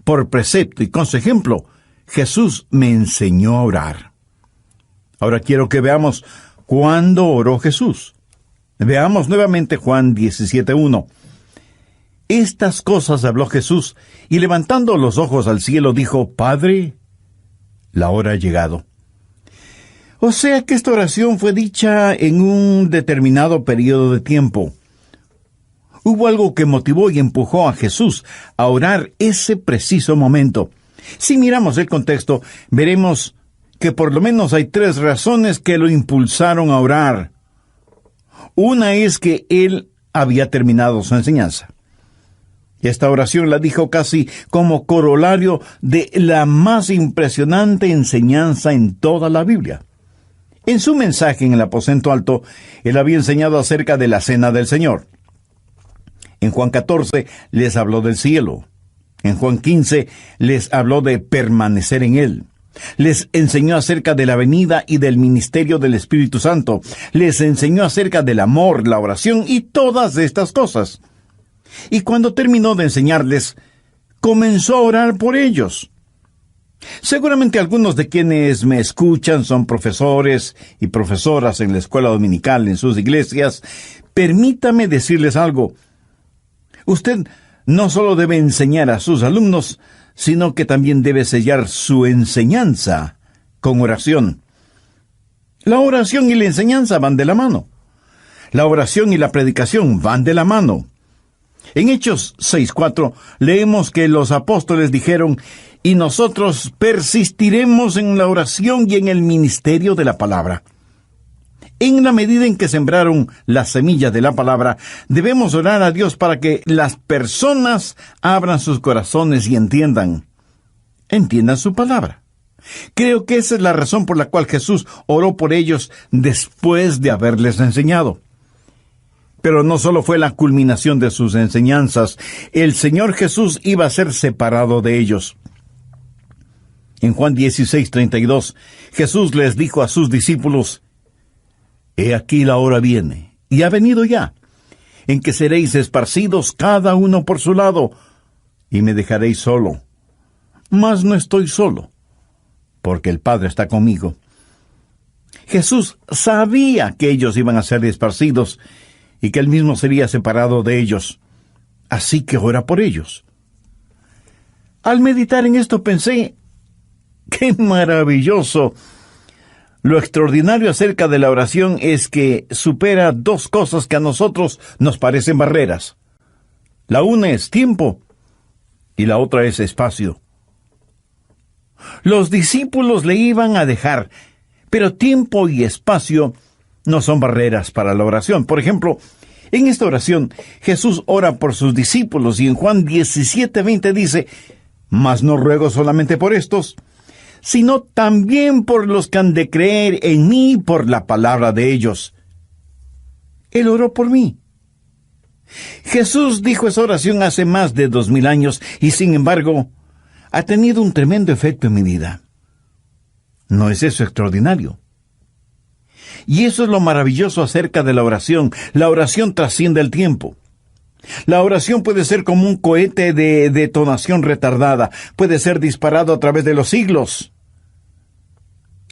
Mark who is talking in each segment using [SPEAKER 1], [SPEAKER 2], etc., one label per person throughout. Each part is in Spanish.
[SPEAKER 1] por precepto y con su ejemplo, Jesús me enseñó a orar. Ahora quiero que veamos cuándo oró Jesús. Veamos nuevamente Juan 17:1. Estas cosas habló Jesús, y levantando los ojos al cielo dijo: Padre, la hora ha llegado. O sea que esta oración fue dicha en un determinado periodo de tiempo. Hubo algo que motivó y empujó a Jesús a orar ese preciso momento. Si miramos el contexto, veremos que por lo menos hay 3 razones que lo impulsaron a orar. Una es que él había terminado su enseñanza. Esta oración la dijo casi como corolario de la más impresionante enseñanza en toda la Biblia. En su mensaje en el aposento alto, él había enseñado acerca de la cena del Señor. En Juan 14 les habló del cielo. En Juan 15 les habló de permanecer en él. Les enseñó acerca de la venida y del ministerio del Espíritu Santo. Les enseñó acerca del amor, la oración y todas estas cosas. Y cuando terminó de enseñarles, comenzó a orar por ellos. Seguramente algunos de quienes me escuchan son profesores y profesoras en la escuela dominical en sus iglesias. Permítame decirles algo. Usted no solo debe enseñar a sus alumnos, sino que también debe sellar su enseñanza con oración. La oración y la enseñanza van de la mano. La oración y la predicación van de la mano. En Hechos 6:4 leemos que los apóstoles dijeron: y nosotros persistiremos en la oración y en el ministerio de la palabra. En la medida en que sembraron la semilla de la palabra, debemos orar a Dios para que las personas abran sus corazones y entiendan su palabra. Creo que esa es la razón por la cual Jesús oró por ellos después de haberles enseñado. Pero no solo fue la culminación de sus enseñanzas, el Señor Jesús iba a ser separado de ellos. En Juan 16:32, Jesús les dijo a sus discípulos: He aquí la hora viene, y ha venido ya, en que seréis esparcidos cada uno por su lado, y me dejaréis solo. Mas no estoy solo, porque el Padre está conmigo. Jesús sabía que ellos iban a ser esparcidos, y que él mismo sería separado de ellos. Así que ora por ellos. Al meditar en esto pensé: ¡qué maravilloso! Lo extraordinario acerca de la oración es que supera 2 cosas que a nosotros nos parecen barreras. La una es tiempo y la otra es espacio. Los discípulos le iban a dejar, pero tiempo y espacio no son barreras para la oración. Por ejemplo, en esta oración Jesús ora por sus discípulos y en Juan 17:20 dice: Mas no ruego solamente por estos, sino también por los que han de creer en mí por la palabra de ellos. Él oró por mí. Jesús dijo esa oración hace más de 2000 años y sin embargo ha tenido un tremendo efecto en mi vida. ¿No es eso extraordinario? Y eso es lo maravilloso acerca de la oración. La oración trasciende el tiempo. La oración puede ser como un cohete de detonación retardada. Puede ser disparado a través de los siglos.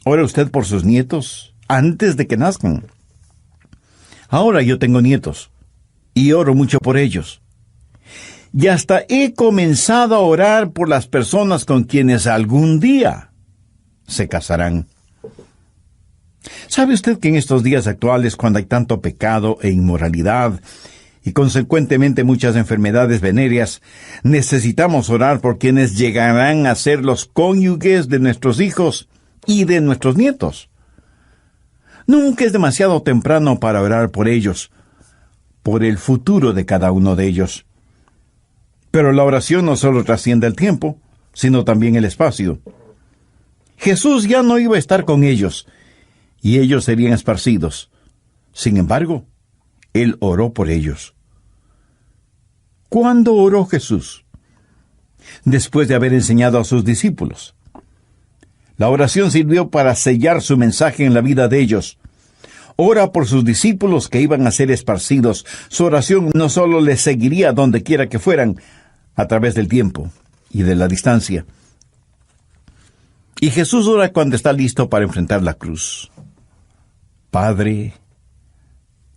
[SPEAKER 1] ¿Ora usted por sus nietos antes de que nazcan? Ahora yo tengo nietos y oro mucho por ellos. Y hasta he comenzado a orar por las personas con quienes algún día se casarán. ¿Sabe usted que en estos días actuales, cuando hay tanto pecado e inmoralidad, y consecuentemente muchas enfermedades venéreas, necesitamos orar por quienes llegarán a ser los cónyuges de nuestros hijos y de nuestros nietos? Nunca es demasiado temprano para orar por ellos, por el futuro de cada uno de ellos. Pero la oración no solo trasciende el tiempo, sino también el espacio. Jesús ya no iba a estar con ellos, y ellos serían esparcidos. Sin embargo, Él oró por ellos. ¿Cuándo oró Jesús? Después de haber enseñado a sus discípulos. La oración sirvió para sellar su mensaje en la vida de ellos. Ora por sus discípulos que iban a ser esparcidos. Su oración no solo les seguiría donde quiera que fueran, a través del tiempo. y de la distancia. Y Jesús ora cuando está listo para enfrentar la cruz. Padre,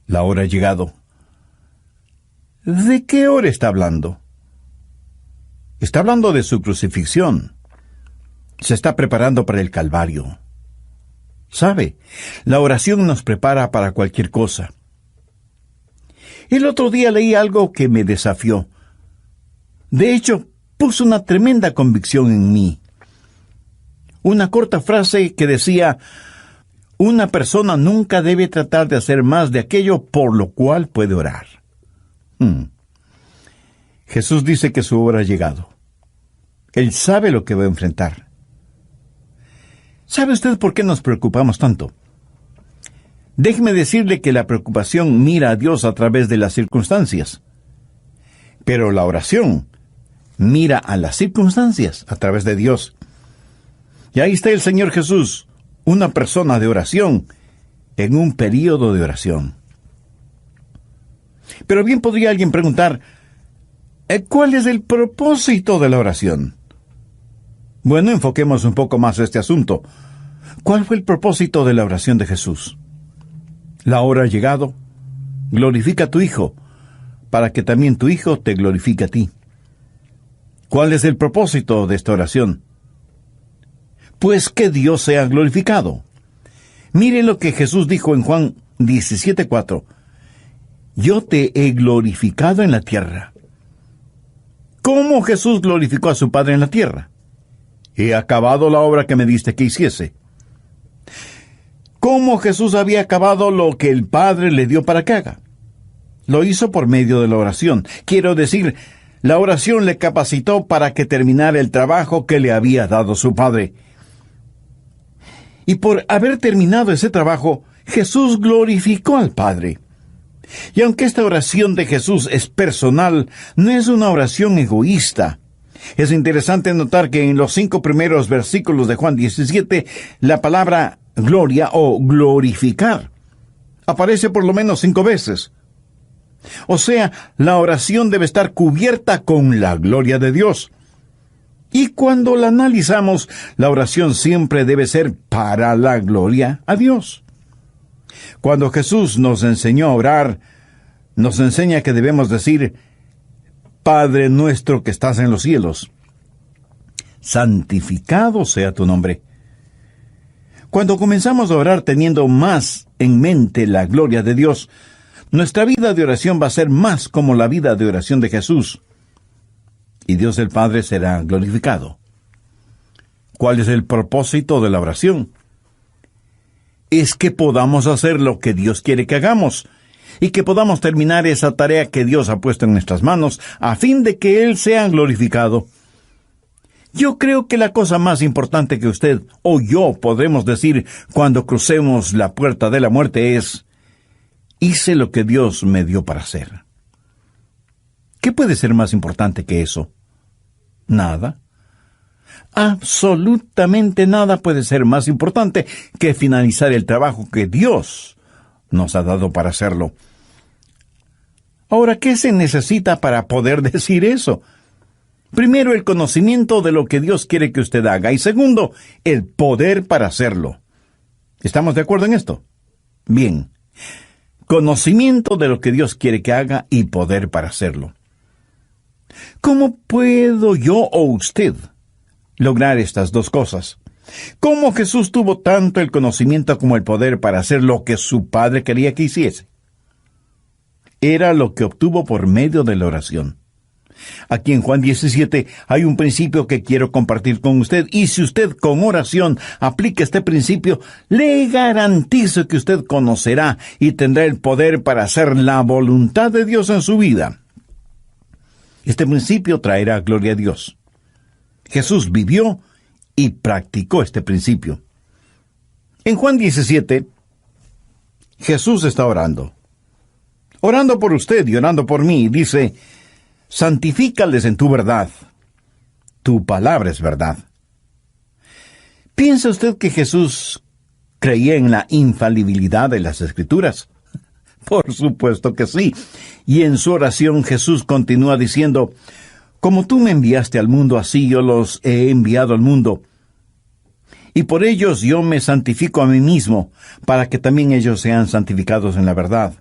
[SPEAKER 1] la hora ha llegado. ¿De qué hora está hablando? Está hablando de su crucifixión. Se está preparando para el Calvario. ¿Sabe? La oración nos prepara para cualquier cosa. El otro día leí algo que me desafió. De hecho, puso una tremenda convicción en mí. Una corta frase que decía: una persona nunca debe tratar de hacer más de aquello por lo cual puede orar. Jesús dice que su hora ha llegado. Él sabe lo que va a enfrentar. ¿Sabe usted por qué nos preocupamos tanto? Déjeme decirle que la preocupación mira a Dios a través de las circunstancias. Pero la oración mira a las circunstancias a través de Dios. Y ahí está el Señor Jesús, una persona de oración, en un período de oración. Pero bien podría alguien preguntar, ¿cuál es el propósito de la oración? Bueno, enfoquemos un poco más este asunto. ¿Cuál fue el propósito de la oración de Jesús? La hora ha llegado. Glorifica a tu Hijo, para que también tu Hijo te glorifique a ti. ¿Cuál es el propósito de esta oración? Pues que Dios sea glorificado. Mire lo que Jesús dijo en Juan 17:4. Yo te he glorificado en la tierra. ¿Cómo Jesús glorificó a su Padre en la tierra? He acabado la obra que me diste que hiciese. ¿Cómo Jesús había acabado lo que el Padre le dio para que haga? Lo hizo por medio de la oración. Quiero decir, la oración le capacitó para que terminara el trabajo que le había dado su Padre. Y por haber terminado ese trabajo, Jesús glorificó al Padre. Y aunque esta oración de Jesús es personal, no es una oración egoísta. Es interesante notar que en los 5 primeros versículos de Juan 17, la palabra gloria o glorificar aparece por lo menos 5 veces. O sea, la oración debe estar cubierta con la gloria de Dios. Y cuando la analizamos, la oración siempre debe ser para la gloria a Dios. Cuando Jesús nos enseñó a orar, nos enseña que debemos decir: Padre nuestro que estás en los cielos, santificado sea tu nombre. Cuando comenzamos a orar teniendo más en mente la gloria de Dios, nuestra vida de oración va a ser más como la vida de oración de Jesús. Y Dios el Padre será glorificado. ¿Cuál es el propósito de la oración? Es que podamos hacer lo que Dios quiere que hagamos, y que podamos terminar esa tarea que Dios ha puesto en nuestras manos, a fin de que Él sea glorificado. Yo creo que la cosa más importante que usted o yo podremos decir cuando crucemos la puerta de la muerte es: hice lo que Dios me dio para hacer. ¿Qué puede ser más importante que eso? Nada. Absolutamente nada puede ser más importante que finalizar el trabajo que Dios nos ha dado para hacerlo. Ahora, ¿qué se necesita para poder decir eso? Primero, el conocimiento de lo que Dios quiere que usted haga. Y segundo, el poder para hacerlo. ¿Estamos de acuerdo en esto? Bien. Conocimiento de lo que Dios quiere que haga y poder para hacerlo. ¿Cómo puedo yo o usted lograr estas dos cosas? ¿Cómo Jesús tuvo tanto el conocimiento como el poder para hacer lo que su Padre quería que hiciese? Era lo que obtuvo por medio de la oración. Aquí en Juan 17 hay un principio que quiero compartir con usted, y si usted con oración aplica este principio, le garantizo que usted conocerá y tendrá el poder para hacer la voluntad de Dios en su vida. Este principio traerá gloria a Dios. Jesús vivió y practicó este principio. En Juan 17, Jesús está orando por usted y orando por mí. Dice: santifícales en tu verdad. Tu palabra es verdad. ¿Piensa usted que Jesús creía en la infalibilidad de las Escrituras? Por supuesto que sí. Y en su oración Jesús continúa diciendo: Como tú me enviaste al mundo, así yo los he enviado al mundo. Y por ellos yo me santifico a mí mismo, para que también ellos sean santificados en la verdad.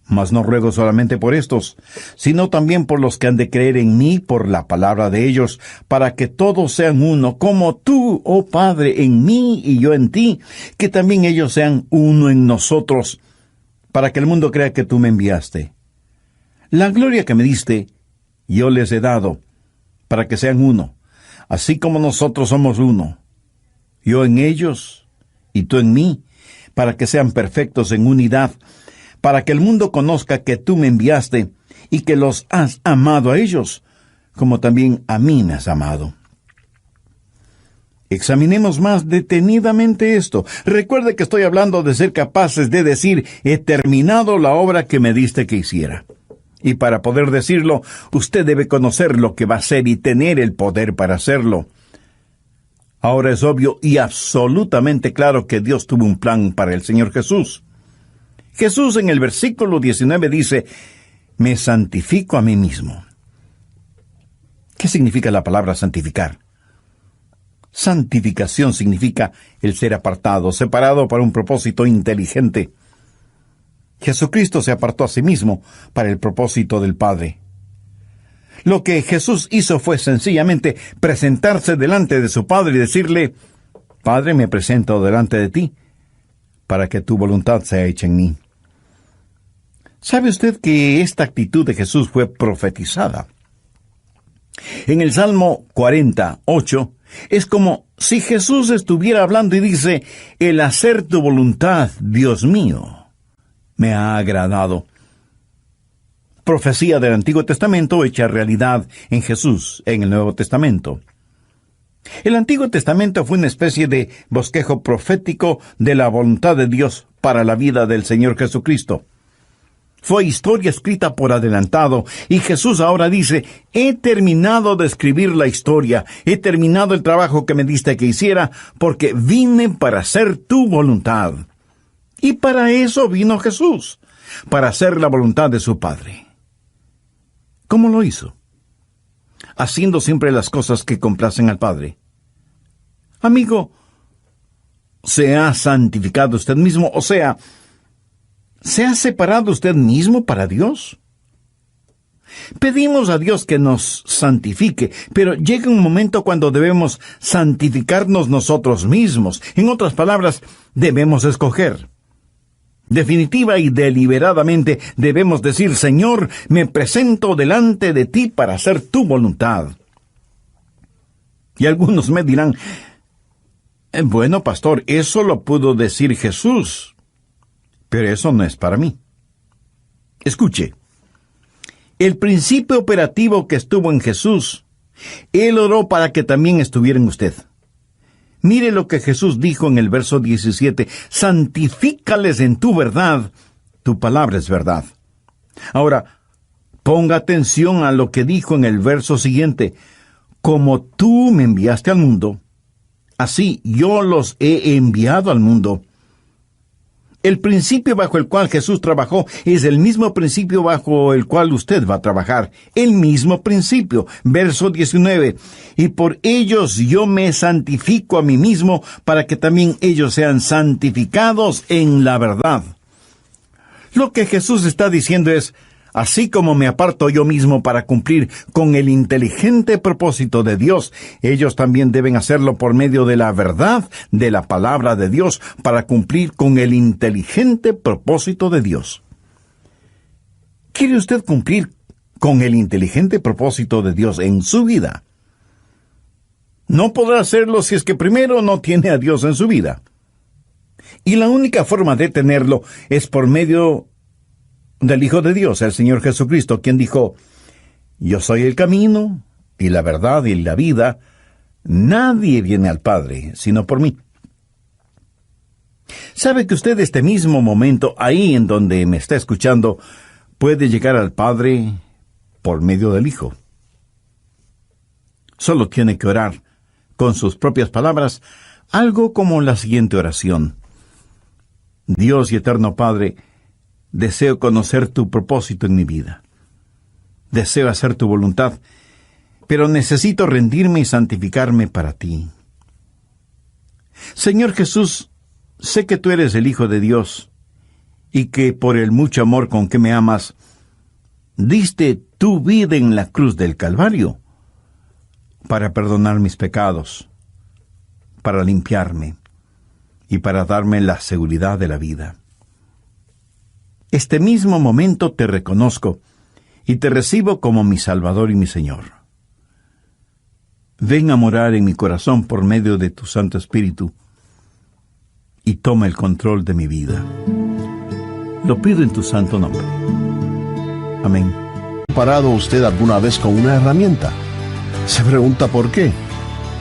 [SPEAKER 1] Mas no ruego solamente por estos, sino también por los que han de creer en mí por la palabra de ellos, para que todos sean uno, como tú, oh Padre, en mí y yo en ti, que también ellos sean uno en nosotros, para que el mundo crea que tú me enviaste. La gloria que me diste, yo les he dado, para que sean uno, así como nosotros somos uno. Yo en ellos y tú en mí, para que sean perfectos en unidad, para que el mundo conozca que tú me enviaste y que los has amado a ellos, como también a mí me has amado. Examinemos más detenidamente esto. Recuerde que estoy hablando de ser capaces de decir, he terminado la obra que me diste que hiciera. Y para poder decirlo, usted debe conocer lo que va a hacer y tener el poder para hacerlo. Ahora es obvio y absolutamente claro que Dios tuvo un plan para el Señor Jesús. Jesús en el versículo 19 dice, me santifico a mí mismo. ¿Qué significa la palabra santificar? Santificación significa el ser apartado, separado para un propósito inteligente. Jesucristo se apartó a sí mismo para el propósito del Padre. Lo que Jesús hizo fue sencillamente presentarse delante de su Padre y decirle, Padre, me presento delante de ti, para que tu voluntad sea hecha en mí. ¿Sabe usted que esta actitud de Jesús fue profetizada? En el Salmo 48, es como si Jesús estuviera hablando y dice, el hacer tu voluntad, Dios mío, me ha agradado. Profecía del Antiguo Testamento hecha realidad en Jesús, en el Nuevo Testamento. El Antiguo Testamento fue una especie de bosquejo profético de la voluntad de Dios para la vida del Señor Jesucristo. Fue historia escrita por adelantado, y Jesús ahora dice, he terminado de escribir la historia, he terminado el trabajo que me diste que hiciera, porque vine para hacer tu voluntad. Y para eso vino Jesús, para hacer la voluntad de su Padre. ¿Cómo lo hizo? Haciendo siempre las cosas que complacen al Padre. Amigo, ¿se ha santificado usted mismo? O sea, ¿se ha separado usted mismo para Dios? Pedimos a Dios que nos santifique, pero llega un momento cuando debemos santificarnos nosotros mismos. En otras palabras, debemos escoger. Definitiva y deliberadamente debemos decir, Señor, me presento delante de ti para hacer tu voluntad. Y algunos me dirán, bueno, pastor, eso lo pudo decir Jesús, pero eso no es para mí. Escuche, el principio operativo que estuvo en Jesús, Él oró para que también estuviera en usted. Mire lo que Jesús dijo en el verso 17, santifícales en tu verdad, tu palabra es verdad. Ahora, ponga atención a lo que dijo en el verso siguiente, como tú me enviaste al mundo, así yo los he enviado al mundo. El principio bajo el cual Jesús trabajó es el mismo principio bajo el cual usted va a trabajar. El mismo principio. Verso 19. Y por ellos yo me santifico a mí mismo, para que también ellos sean santificados en la verdad. Lo que Jesús está diciendo es, así como me aparto yo mismo para cumplir con el inteligente propósito de Dios, ellos también deben hacerlo por medio de la verdad de la palabra de Dios para cumplir con el inteligente propósito de Dios. ¿Quiere usted cumplir con el inteligente propósito de Dios en su vida? No podrá hacerlo si es que primero no tiene a Dios en su vida. Y la única forma de tenerlo es por medio del Hijo de Dios, el Señor Jesucristo, quien dijo, yo soy el camino, y la verdad, y la vida. Nadie viene al Padre, sino por mí. ¿Sabe que usted este mismo momento, ahí en donde me está escuchando, puede llegar al Padre por medio del Hijo? Solo tiene que orar, con sus propias palabras, algo como la siguiente oración. Dios y eterno Padre, deseo conocer tu propósito en mi vida. Deseo hacer tu voluntad pero necesito rendirme y santificarme para ti. Señor Jesús, sé que tú eres el Hijo de Dios y que por el mucho amor con que me amas, diste tu vida en la cruz del Calvario para perdonar mis pecados, para limpiarme y para darme la seguridad de la vida. Este mismo momento te reconozco y te recibo como mi Salvador y mi Señor. Ven a morar en mi corazón por medio de tu Santo Espíritu y toma el control de mi vida. Lo pido en tu santo nombre. Amén.
[SPEAKER 2] ¿Ha parado usted alguna vez con una herramienta? Se pregunta por qué.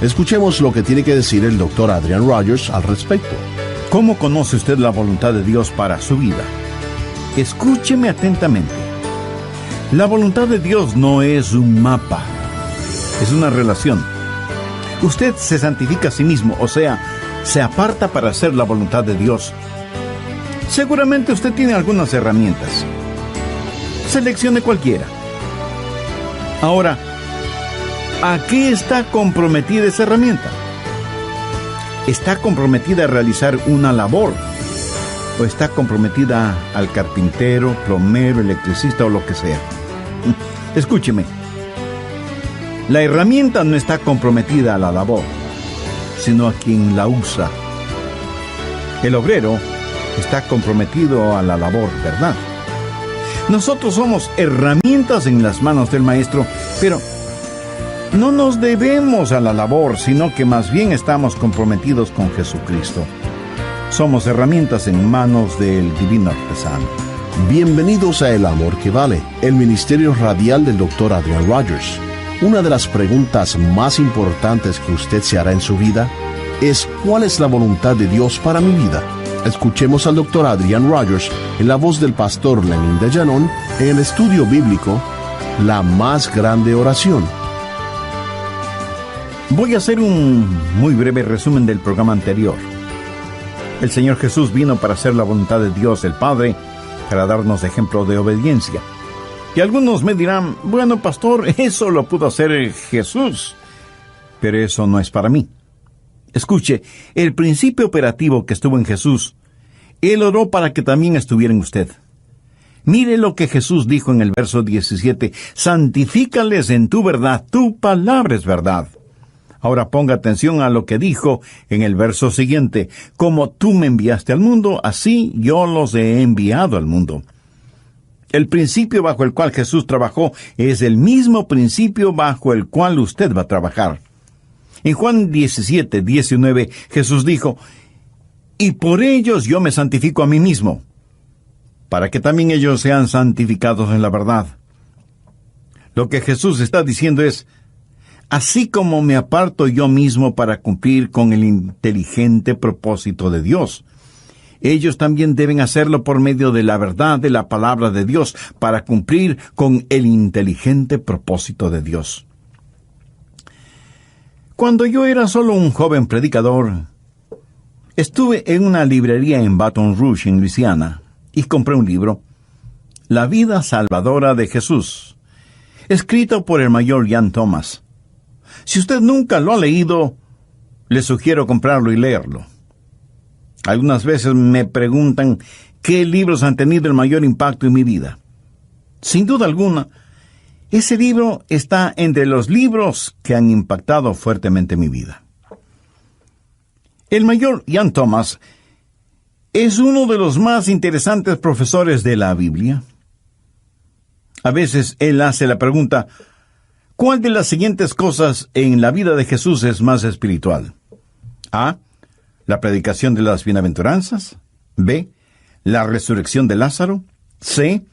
[SPEAKER 2] Escuchemos lo que tiene que decir el Dr. Adrian Rogers al respecto.
[SPEAKER 1] ¿Cómo conoce usted la voluntad de Dios para su vida? Escúcheme atentamente. La voluntad de Dios no es un mapa, es una relación. Usted se santifica a sí mismo, o sea, se aparta para hacer la voluntad de Dios. Seguramente usted tiene algunas herramientas. Seleccione cualquiera. Ahora, ¿a qué está comprometida esa herramienta? ¿Está comprometida a realizar una labor? ¿O está comprometida al carpintero, plomero, electricista o lo que sea? Escúcheme. La herramienta no está comprometida a la labor, sino a quien la usa. El obrero está comprometido a la labor, ¿verdad? Nosotros somos herramientas en las manos del Maestro, pero no nos debemos a la labor, sino que más bien estamos comprometidos con Jesucristo. Somos herramientas en manos del Divino Artesano.
[SPEAKER 2] Bienvenidos a El Amor que Vale, el ministerio radial del Dr. Adrian Rogers. Una de las preguntas más importantes que usted se hará en su vida es ¿cuál es la voluntad de Dios para mi vida? Escuchemos al Dr. Adrian Rogers en la voz del pastor Lenín de Llanón en el estudio bíblico La Más Grande Oración.
[SPEAKER 1] Voy a hacer un muy breve resumen del programa anterior. El Señor Jesús vino para hacer la voluntad de Dios el Padre, para darnos ejemplo de obediencia. Y algunos me dirán, bueno, pastor, eso lo pudo hacer Jesús, pero eso no es para mí. Escuche, el principio operativo que estuvo en Jesús, Él oró para que también estuviera en usted. Mire lo que Jesús dijo en el verso 17, santifícales en tu verdad, tu palabra es verdad. Ahora ponga atención a lo que dijo en el verso siguiente, como tú me enviaste al mundo, así yo los he enviado al mundo. El principio bajo el cual Jesús trabajó es el mismo principio bajo el cual usted va a trabajar. En Juan 17:19, Jesús dijo, y por ellos yo me santifico a mí mismo, para que también ellos sean santificados en la verdad. Lo que Jesús está diciendo es, así como me aparto yo mismo para cumplir con el inteligente propósito de Dios, ellos también deben hacerlo por medio de la verdad de la palabra de Dios, para cumplir con el inteligente propósito de Dios. Cuando yo era solo un joven predicador, estuve en una librería en Baton Rouge, en Luisiana, y compré un libro, La vida salvadora de Jesús, escrito por el mayor Ian Thomas. Si usted nunca lo ha leído, le sugiero comprarlo y leerlo. Algunas veces me preguntan qué libros han tenido el mayor impacto en mi vida. Sin duda alguna, ese libro está entre los libros que han impactado fuertemente mi vida. El mayor Ian Thomas es uno de los más interesantes profesores de la Biblia. A veces él hace la pregunta, ¿cuál de las siguientes cosas en la vida de Jesús es más espiritual? A, la predicación de las bienaventuranzas. B, la resurrección de Lázaro. C,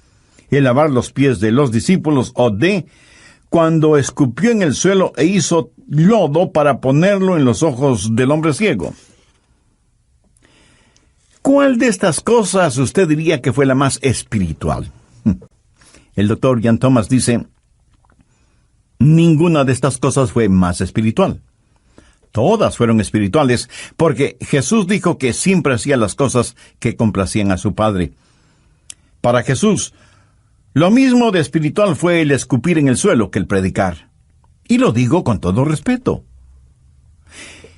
[SPEAKER 1] el lavar los pies de los discípulos. O D, cuando escupió en el suelo e hizo lodo para ponerlo en los ojos del hombre ciego. ¿Cuál de estas cosas usted diría que fue la más espiritual? El doctor Ian Thomas dice, ninguna de estas cosas fue más espiritual. Todas fueron espirituales, porque Jesús dijo que siempre hacía las cosas que complacían a su Padre. Para Jesús, lo mismo de espiritual fue el escupir en el suelo que el predicar. Y lo digo con todo respeto.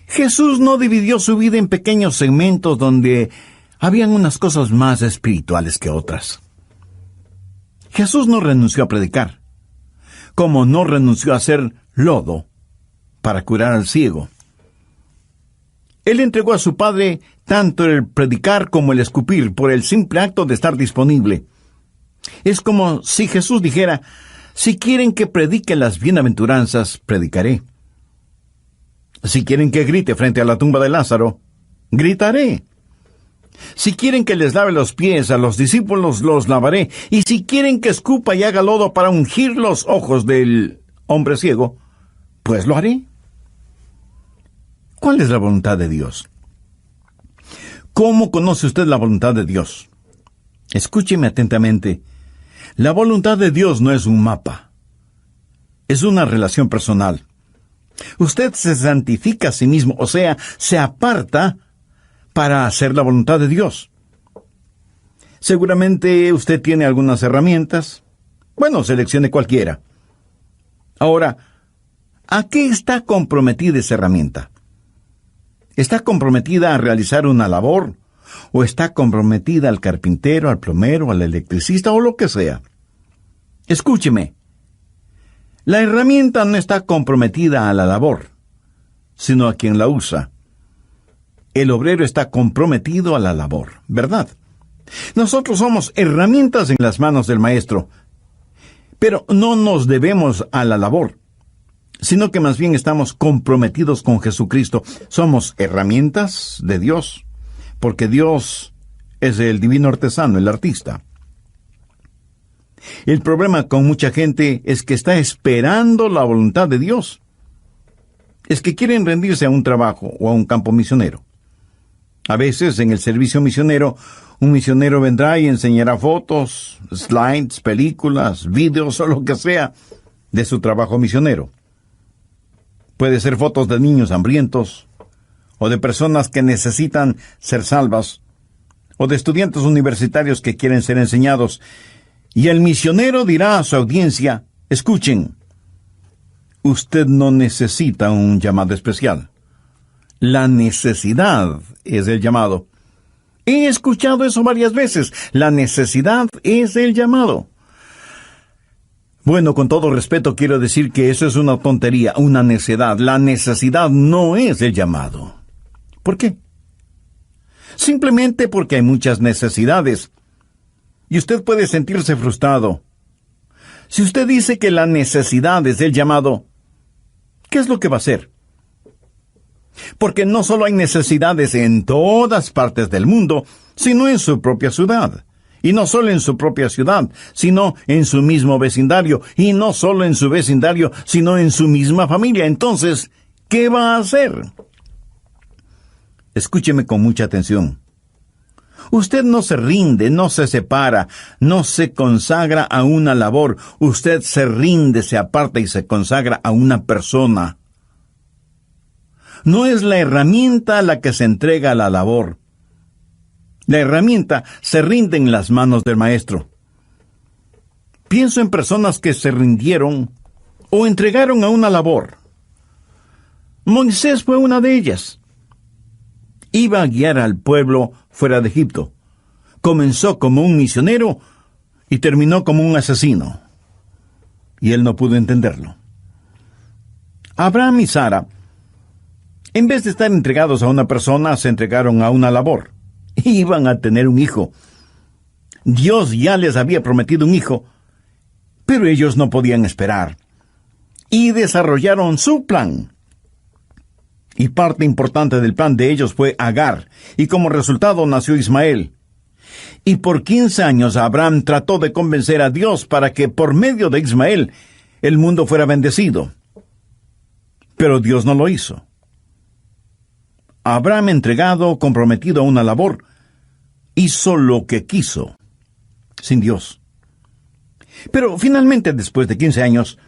[SPEAKER 1] Jesús no dividió su vida en pequeños segmentos donde habían unas cosas más espirituales que otras. Jesús no renunció a predicar, como no renunció a hacer lodo para curar al ciego. Él entregó a su Padre tanto el predicar como el escupir por el simple acto de estar disponible. Es como si Jesús dijera: si quieren que predique las bienaventuranzas, predicaré. Si quieren que grite frente a la tumba de Lázaro, gritaré. Si quieren que les lave los pies a los discípulos, los lavaré. Y si quieren que escupa y haga lodo para ungir los ojos del hombre ciego, pues lo haré. ¿Cuál es la voluntad de Dios? ¿Cómo conoce usted la voluntad de Dios? Escúcheme atentamente. La voluntad de Dios no es un mapa. Es una relación personal. Usted se santifica a sí mismo, o sea, se aparta para hacer la voluntad de Dios. Seguramente usted tiene algunas herramientas. Bueno, seleccione cualquiera. Ahora, ¿a qué está comprometida esa herramienta? ¿Está comprometida a realizar una labor? ¿O está comprometida al carpintero, al plomero, al electricista o lo que sea? Escúcheme. La herramienta no está comprometida a la labor, sino a quien la usa. El obrero está comprometido a la labor, ¿verdad? Nosotros somos herramientas en las manos del Maestro, pero no nos debemos a la labor, sino que más bien estamos comprometidos con Jesucristo. Somos herramientas de Dios, porque Dios es el divino artesano, el artista. El problema con mucha gente es que está esperando la voluntad de Dios. Es que quieren rendirse a un trabajo o a un campo misionero. A veces, en el servicio misionero, un misionero vendrá y enseñará fotos, slides, películas, videos o lo que sea de su trabajo misionero. Puede ser fotos de niños hambrientos, o de personas que necesitan ser salvas, o de estudiantes universitarios que quieren ser enseñados. Y el misionero dirá a su audiencia: escuchen, usted no necesita un llamado especial. La necesidad es el llamado. He escuchado eso varias veces. La necesidad es el llamado. Bueno, con todo respeto quiero decir que eso es una tontería, una necedad. La necesidad no es el llamado. ¿Por qué? Simplemente porque hay muchas necesidades. Y usted puede sentirse frustrado. Si usted dice que la necesidad es el llamado, ¿qué es lo que va a hacer? Porque no solo hay necesidades en todas partes del mundo, sino en su propia ciudad. Y no solo en su propia ciudad, sino en su mismo vecindario. Y no solo en su vecindario, sino en su misma familia. Entonces, ¿qué va a hacer? Escúcheme con mucha atención. Usted no se rinde, no se separa, no se consagra a una labor. Usted se rinde, se aparta y se consagra a una persona. No es la herramienta la que se entrega a la labor. La herramienta se rinde en las manos del Maestro. Pienso en personas que se rindieron o entregaron a una labor. Moisés fue una de ellas. Iba a guiar al pueblo fuera de Egipto. Comenzó como un misionero y terminó como un asesino. Y él no pudo entenderlo. Abraham y Sara, en vez de estar entregados a una persona, se entregaron a una labor. Iban a tener un hijo. Dios ya les había prometido un hijo, pero ellos no podían esperar. Y desarrollaron su plan. Y parte importante del plan de ellos fue Agar, y como resultado nació Ismael. Y por 15 años Abraham trató de convencer a Dios para que por medio de Ismael el mundo fuera bendecido. Pero Dios no lo hizo. Abraham, entregado, comprometido a una labor, hizo lo que quiso, sin Dios. Pero finalmente, después de 15 años,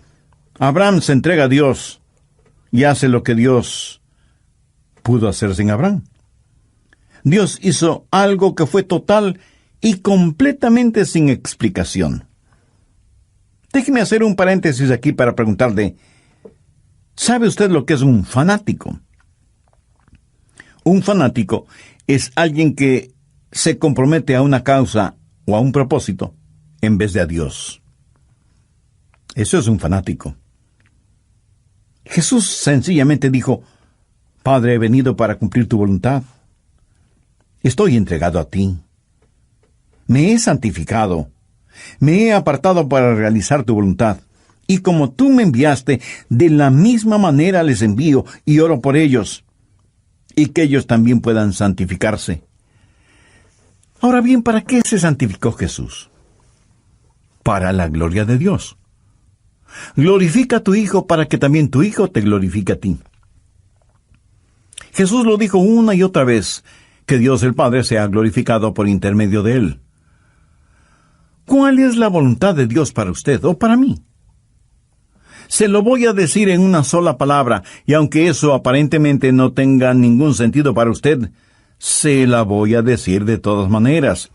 [SPEAKER 1] Abraham se entrega a Dios y hace lo que Dios pudo hacer sin Abraham. Dios hizo algo que fue total y completamente sin explicación. Déjeme hacer un paréntesis aquí para preguntarle, ¿Sabe usted lo que es un fanático? Un fanático es alguien que se compromete a una causa o a un propósito en vez de a Dios. Eso es un fanático. Jesús sencillamente dijo: Padre, he venido para cumplir tu voluntad. Estoy entregado a ti. Me he santificado. Me he apartado para realizar tu voluntad. Y como tú me enviaste, de la misma manera les envío y oro por ellos, y que ellos también puedan santificarse. Ahora bien, ¿para qué se santificó Jesús? Para la gloria de Dios. Glorifica a tu Hijo para que también tu Hijo te glorifique a ti. Jesús lo dijo una y otra vez, que Dios el Padre sea glorificado por intermedio de Él. ¿Cuál es la voluntad de Dios para usted o para mí? Se lo voy a decir en una sola palabra, y aunque eso aparentemente no tenga ningún sentido para usted, se la voy a decir de todas maneras.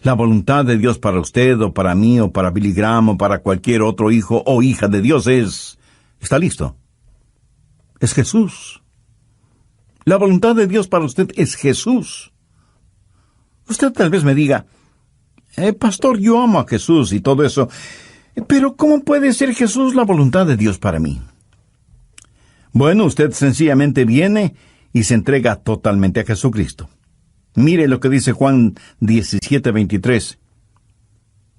[SPEAKER 1] La voluntad de Dios para usted, o para mí, o para Billy Graham, o para cualquier otro hijo o hija de Dios es... ¿Está listo? Es Jesús. La voluntad de Dios para usted es Jesús. Usted tal vez me diga: pastor, yo amo a Jesús y todo eso, pero ¿cómo puede ser Jesús la voluntad de Dios para mí? Bueno, usted sencillamente viene y se entrega totalmente a Jesucristo. Mire lo que dice Juan 17:23.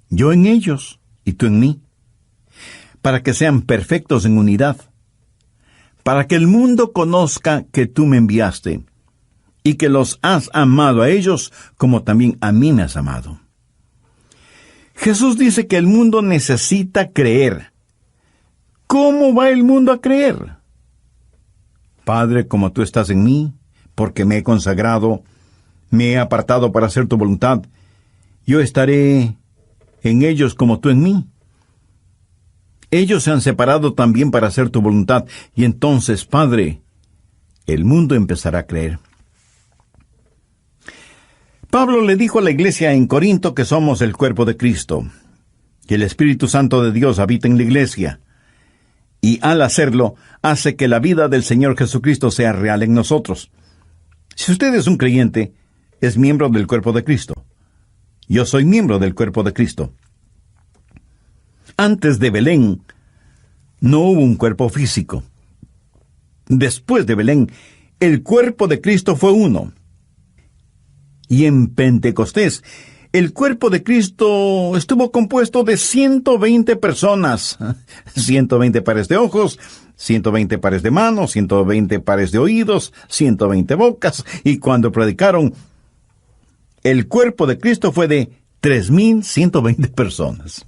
[SPEAKER 1] Yo en ellos y tú en mí, para que sean perfectos en unidad, para que el mundo conozca que tú me enviaste, y que los has amado a ellos como también a mí me has amado. Jesús dice que el mundo necesita creer. ¿Cómo va el mundo a creer? Padre, como tú estás en mí, porque me he consagrado, me he apartado para hacer tu voluntad, yo estaré en ellos como tú en mí. Ellos se han separado también para hacer tu voluntad, y entonces, Padre, el mundo empezará a creer. Pablo le dijo a la iglesia en Corinto que somos el cuerpo de Cristo, que el Espíritu Santo de Dios habita en la iglesia, y al hacerlo, hace que la vida del Señor Jesucristo sea real en nosotros. Si usted es un creyente, es miembro del cuerpo de Cristo. Yo soy miembro del cuerpo de Cristo. Antes de Belén, no hubo un cuerpo físico. Después de Belén, el cuerpo de Cristo fue uno. Y en Pentecostés, el cuerpo de Cristo estuvo compuesto de 120 personas. 120 pares de ojos, 120 pares de manos, 120 pares de oídos, 120 bocas. Y cuando predicaron, el cuerpo de Cristo fue de 3,120 personas.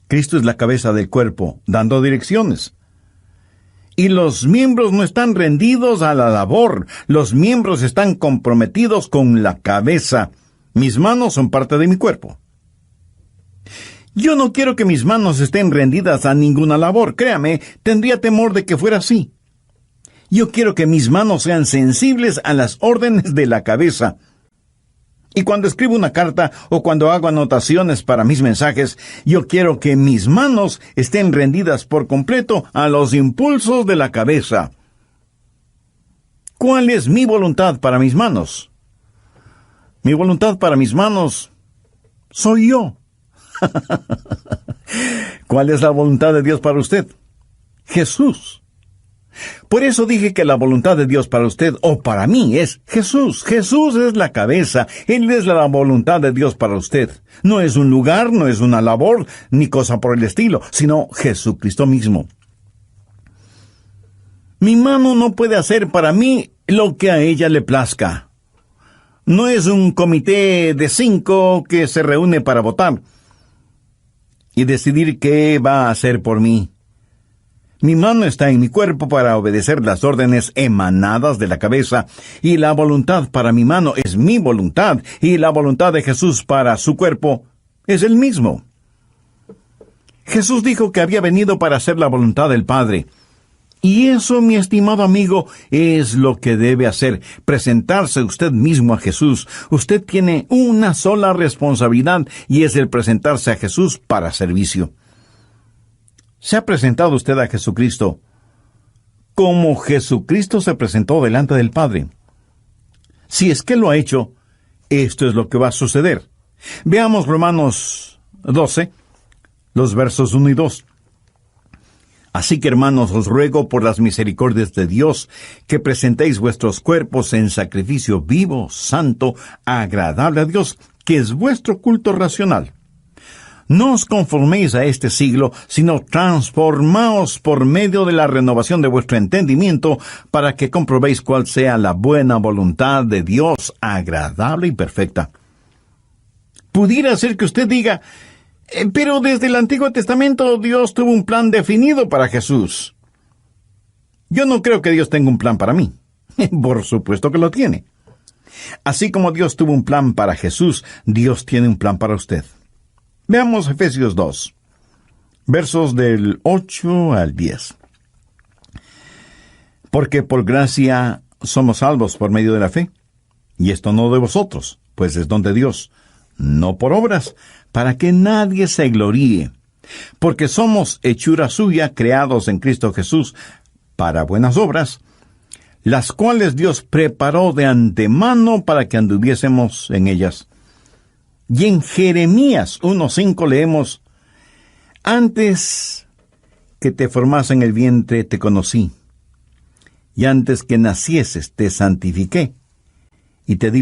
[SPEAKER 1] Cristo es la cabeza del cuerpo, dando direcciones. Y los miembros no están rendidos a la labor. Los miembros están comprometidos con la cabeza. Mis manos son parte de mi cuerpo. Yo no quiero que mis manos estén rendidas a ninguna labor. Créame, tendría temor de que fuera así. Yo quiero que mis manos sean sensibles a las órdenes de la cabeza. Y cuando escribo una carta o cuando hago anotaciones para mis mensajes, yo quiero que mis manos estén rendidas por completo a los impulsos de la cabeza. ¿Cuál es mi voluntad para mis manos? Mi voluntad para mis manos soy yo. ¿Cuál es la voluntad de Dios para usted? Jesús. Por eso dije que la voluntad de Dios para usted o para mí es Jesús. Jesús es la cabeza. Él es la voluntad de Dios para usted. No es un lugar, no es una labor, ni cosa por el estilo, sino Jesucristo mismo. Mi mano no puede hacer para mí lo que a ella le plazca. No es un comité de 5 que se reúne para votar y decidir qué va a hacer por mí. Mi mano está en mi cuerpo para obedecer las órdenes emanadas de la cabeza, y la voluntad para mi mano es mi voluntad, y la voluntad de Jesús para su cuerpo es el mismo. Jesús dijo que había venido para hacer la voluntad del Padre. Y eso, mi estimado amigo, es lo que debe hacer, presentarse usted mismo a Jesús. Usted tiene una sola responsabilidad, y es el presentarse a Jesús para servicio. ¿Se ha presentado usted a Jesucristo como Jesucristo se presentó delante del Padre? Si es que lo ha hecho, esto es lo que va a suceder. Veamos Romanos 12, los versos 1 y 2. Así que, hermanos, os ruego por las misericordias de Dios que presentéis vuestros cuerpos en sacrificio vivo, santo, agradable a Dios, que es vuestro culto racional. No os conforméis a este siglo, sino transformaos por medio de la renovación de vuestro entendimiento, para que comprobéis cuál sea la buena voluntad de Dios, agradable y perfecta. Pudiera ser que usted diga, pero desde el Antiguo Testamento Dios tuvo un plan definido para Jesús. Yo no creo que Dios tenga un plan para mí. Por supuesto que lo tiene. Así como Dios tuvo un plan para Jesús, Dios tiene un plan para usted. Veamos Efesios 2, versos del 8 al 10. Porque por gracia somos salvos por medio de la fe, y esto no de vosotros, pues es don de Dios, no por obras, para que nadie se gloríe, porque somos hechura suya, creados en Cristo Jesús, para buenas obras, las cuales Dios preparó de antemano para que anduviésemos en ellas. Y en Jeremías 1:5 leemos, antes que te formase en el vientre te conocí, y antes que nacieses te santifiqué, y te di